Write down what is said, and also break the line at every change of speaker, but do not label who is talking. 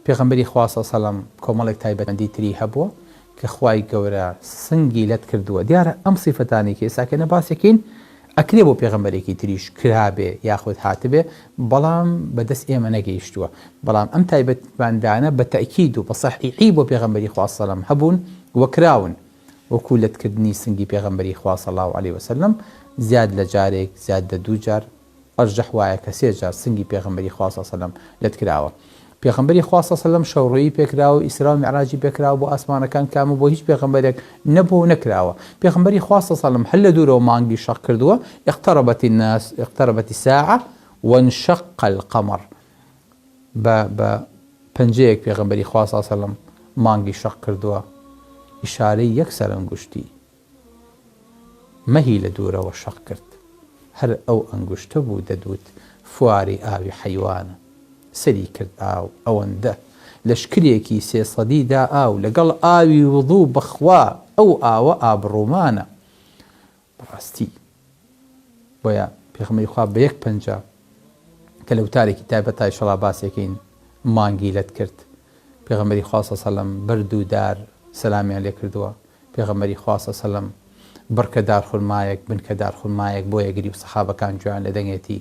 پێغەمبەری خوا صلی الله علیه و سلم کۆمەڵێک تایبەتمەندی تری هەبووە کە خوای گەورە سنگی لەت کردووە. دیارە ئەم سیفەتانی کە ئێستا کە نەباسێکین ئەکرێ بۆ پێغەمبەرێکی تریش کرابێ یاخود هاتبێ، بەڵام بەدەست ئێمە نەگەیشتووە. بەڵام ئەم تایبەتمەندانە بە تەئکید و بە صەحیحی بۆ پێغەمبەری خوا صلی الله علیه و سلم هەبوون وەکراون، وەکو لەتکردنی سنگی پێغەمبەری خوا صلی الله علیه و سلم زیاد لە جارێک، زیاد لە دوو جار، ئەرجەح وایە کە 3 جار سنگی پێغەمبەری خوا صلی الله علیه و سلم لەت کراوە. پێغەمبەری خوا صلی الله علیه و سلم شەوڕێیی پێکراوە، ئیسرا و میعراجی پێکراوە بۆ ئاسمانەکان کامە، بۆ هیچ پێغەمبەرێک نەبوو نەکراوە. پێغەمبەری خوا صلی الله علیه و سلم هەر لە دوورەوە مانگی شەق کردووە، اقتربت الساعة وانشق القمر، بە پەنجەیەک پێغەمبەری خوا صلی الله علیه و سلم مانگی شەق کردووە، ئیشارەی یەک سەرئەنگوشتی مەهی لە دوورەوە شەق کرد، هەر ئەو ئەنگوشتە بوو دەدوت فواری ئاوی حەیوانە، سەری کرد ئاو ئەوەندە لەشکرێکی 300دا ئاو لەگەڵ ئاوی وضوو بەخوا، ئەو ئاوە ئابڕوومانە بەڕاستی. بۆیە پێغەمبەری خوا بە یەک پەنجە کە لە وتارێکی تایبەت ئینشەڵا باسێکین مانگی لەت کرد. پێغەمبەری خوا صلی الله علیه و سلم بەرد و دار سەلامیان لێ کردووە. پێغەمبەری خوا صلی الله علیه و سلم بڕکەدار خورمایەک بنکەدار خورمایەک بۆ یەگری و سەحابەکان گوێیان لێ دەنگێتی